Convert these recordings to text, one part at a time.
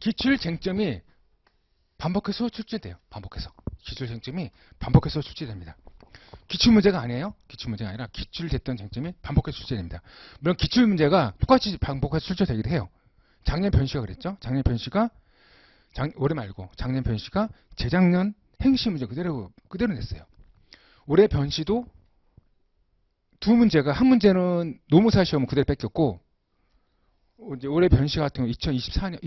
기출 쟁점이 반복해서 출제돼요. 반복해서. 기출 쟁점이 반복해서 출제됩니다. 기출 문제가 아니에요. 기출 문제가 아니라 기출됐던 쟁점이 반복해서 출제됩니다. 물론 기출 문제가 똑같이 반복해서 출제되기도 해요. 작년 변시가 그랬죠. 작년 변시가 올해 말고 작년 변시가 재작년 행시 문제 그대로 냈어요. 올해 변시도 두 문제가 한 문제는 노무사 시험은 그대로 뺏겼고 이제 올해 변시 같은 경우 2024년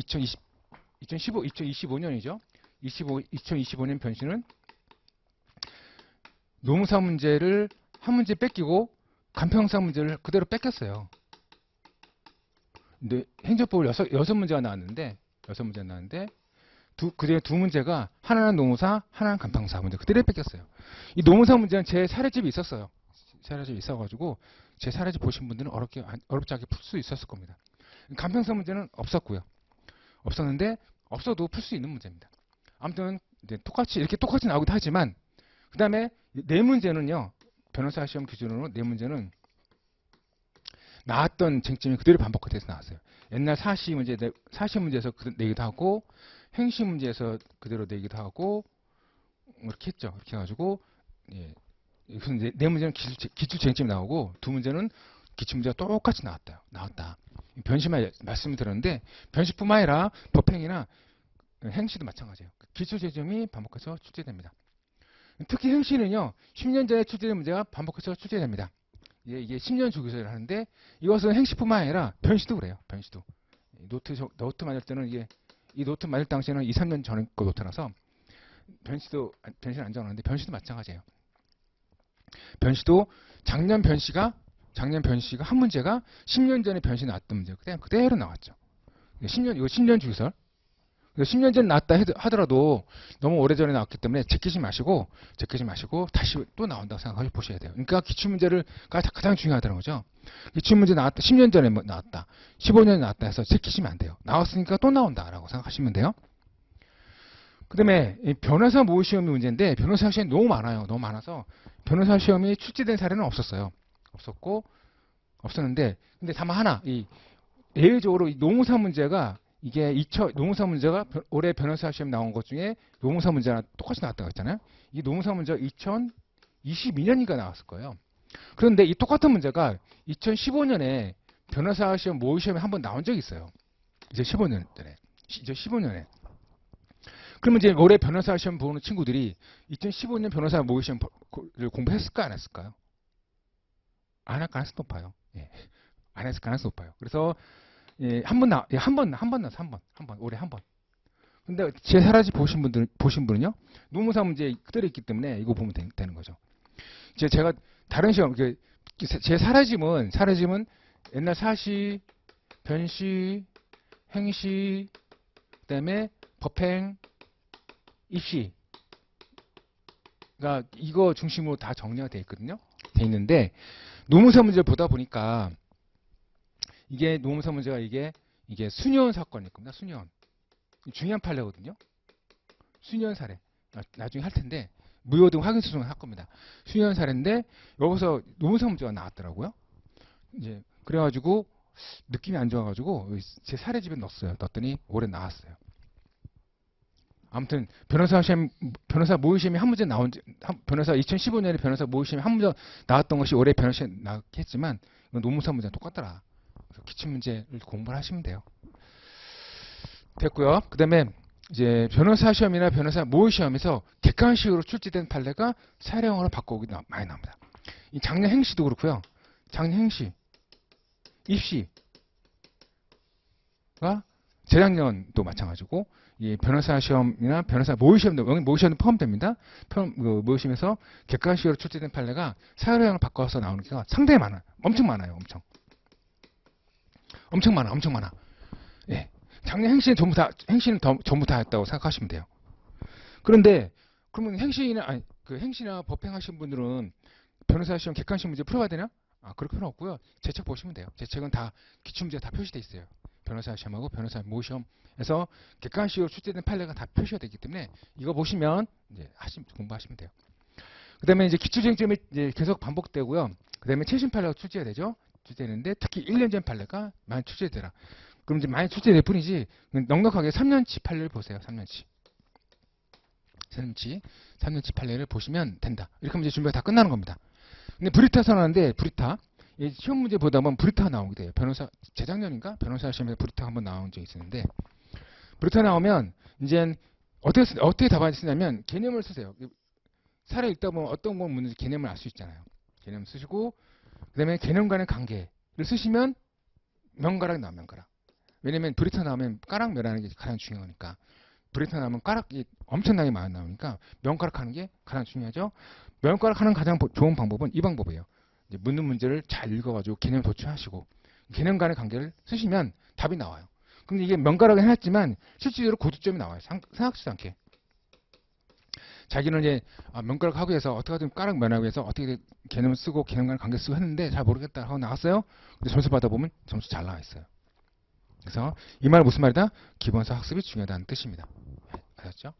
2025년이죠. 2025년 변시는 노무사 문제를 한 문제 뺏기고 간평사 문제를 그대로 뺏겼어요. 근데 행정법을 여섯 문제가 나왔는데 그중에 두 문제가 하나는 노무사, 하나는 간평사 문제 그대로 뺏겼어요. 이 노무사 문제는 제 사례집이 있었어요. 사례집이 있어가지고 제 사례집 보신 분들은 어렵지 않게 풀 수 있었을 겁니다. 간평사 문제는 없었고요. 없었는데 없어도 풀 수 있는 문제입니다. 아무튼 이제 이렇게 똑같이 나오기도 하지만 그 다음에 네 문제는요. 변호사 시험 기준으로 네 문제는 나왔던 쟁점이 그대로 반복돼서 나왔어요. 옛날 사시 문제에서 내기도 하고 행시 문제에서 그대로 내기도 하고 이렇게 했죠. 이렇게 해가지고 네 문제는 기출 쟁점이 나오고 두 문제는 기출 문제가 똑같이 나왔다. 변시만 말씀을 드렸는데 변시뿐만 아니라 법행이나 행시도 마찬가지예요. 기출 쟁점이 반복해서 출제됩니다. 특히 행시는요. 10년 전에 출제된 문제가 반복해서 출제됩니다. 이게 10년 주기설을 하는데 이것은 행시뿐만 아니라 변시도 그래요. 변시도. 노트 만들 때는 이 노트 만들 당시에는 2, 3년 전에 거 노트라서 변시는 안 정하는데 변시도 마찬가지예요. 변시도 작년 변시가 한 문제가 10년 전에 변시 나왔던 문제 그대로 나왔죠. 이거 10년 주기설. 10년 전에 나왔다 하더라도 너무 오래전에 나왔기 때문에 제끼지 마시고 다시 또 나온다고 생각하고 보셔야 돼요. 그러니까 기출문제가 가장 중요하다는 거죠. 기출문제 나왔다. 10년 전에 나왔다. 15년에 나왔다 해서 제끼시면 안 돼요. 나왔으니까 또 나온다라고 생각하시면 돼요. 그 다음에 변호사 모의시험이 문제인데 변호사 시험이 너무 많아요. 너무 많아서 변호사 시험이 출제된 사례는 없었는데 근데 다만 하나 예외적으로 이 노무사 문제가 노무사 문제가 올해 변호사 시험 나온 것 중에 노무사 문제랑 똑같이 나왔다고 했잖아요. 이 노무사 문제가 2022년인가 나왔을 거예요. 그런데 이 똑같은 문제가 2015년에 변호사 시험 모의 시험에 한번 나온 적이 있어요. 이제 15년에. 그러면 이제 올해 변호사 시험 보는 친구들이 2015년 변호사 모의 시험을 공부했을까 안 했을까요? 안 할 가능성이 높아요. 안 했을 가능성이 높아요. 그래서 한 번 나왔어. 올해 한 번. 근데 제 사라지 보신 분은요, 노무사 문제 그대로 있기 때문에 이거 보면 되는 거죠. 이제 제가 다른 시험, 제 사라짐은 옛날 사시, 변시, 행시, 그 다음에 법행, 입시. 그러니까 이거 중심으로 다 정리가 되어 있거든요. 돼 있는데, 노무사 문제를 보다 보니까, 노무사 문제가 이게 수년 사건일 겁니다. 수년. 중요한 판례거든요. 수년 사례. 나중에 할 텐데, 무효 등 확인 수정을 할 겁니다. 수년 사례인데, 여기서 노무사 문제가 나왔더라고요. 그래가지고, 느낌이 안 좋아가지고, 제 사례집에 넣었더니, 올해 나왔어요. 아무튼, 변호사 모의시험이 한 문제 변호사 2015년에 변호사 모의시험이 한 문제 나왔던 것이 올해 변호사 나왔긴 했지만, 노무사 문제랑 똑같더라. 기출문제를 공부를 하시면 돼요. 됐고요. 그 다음에 이제 변호사 시험이나 변호사 모의시험에서 객관식으로 출제된 판례가 사례형으로 바꿔오기 많이 나옵니다. 이 작년 행시도 그렇고요. 작년 행시, 입시가 재작년도 마찬가지고 이 변호사 시험이나 변호사 모의시험도 여기 모의시험도 포함됩니다. 모의시험에서 객관식으로 출제된 판례가 사례형을 바꿔서 나오는 경우가 상당히 많아요. 엄청 많아요. 엄청 많아. 예. 작년 행시는 전부 다 했다고 생각하시면 돼요. 그런데, 그러면 행시나 법행하신 분들은 변호사 시험 객관식 문제 풀어봐야 되나? 그럴 필요 없고요. 제 책 보시면 돼요. 제 책은 다 기출문제가 다 표시되어 있어요. 변호사 시험하고 변호사 모의시험에서 객관식으로 출제된 판례가 다 표시가 되기 때문에 이거 보시면 이제 공부하시면 돼요. 그 다음에 이제 기출쟁점이 이제 계속 반복되고요. 그 다음에 최신 판례가 출제가 되죠. 출제되는데 특히 1년 전 판례가 많이 출제되라. 그럼 이제 많이 출제될 뿐이지 넉넉하게 3년치 판례를 보세요. 3년치 판례를 보시면 된다. 이렇게 하면 이제 준비가 다 끝나는 겁니다. 근데 브리타 선언하는데 브리타 시험 문제 보다 보면 브리타가 나오게 돼요. 변호사 재작년인가 변호사 시험에서 브리타가 한번 나온 적이 있었는데 브리타 나오면 이제 어떻게 답안을 쓰냐면 개념을 쓰세요. 사례 읽다 보면 어떤 건 문제 개념을 알 수 있잖아요. 개념 쓰시고 그다음에 개념 간의 관계를 쓰시면 명가락 나오면 명가락. 왜냐면 브리타 나오면 까락매라는 게 가장 중요하니까. 브리타 나오면 까락이 엄청나게 많이 나오니까 명가락 하는 게 가장 중요하죠. 명가락 하는 가장 좋은 방법은 이 방법이에요. 이제 묻는 문제를 잘 읽어가지고 개념 도출하시고 개념 간의 관계를 쓰시면 답이 나와요. 근데 이게 명가락은 해놨지만 실질적으로 고득점이 나와요. 생각지도 않게. 자기는 이제 명가락 하고 해서 어떻게든 까락 면하고 해서 어떻게 개념을 쓰고 개념 간의 관계 쓰고 했는데 잘 모르겠다 하고 나왔어요. 근데 점수 받아보면 점수 잘 나와 있어요. 그래서 이 말 무슨 말이다? 기본서 학습이 중요하다는 뜻입니다. 아셨죠?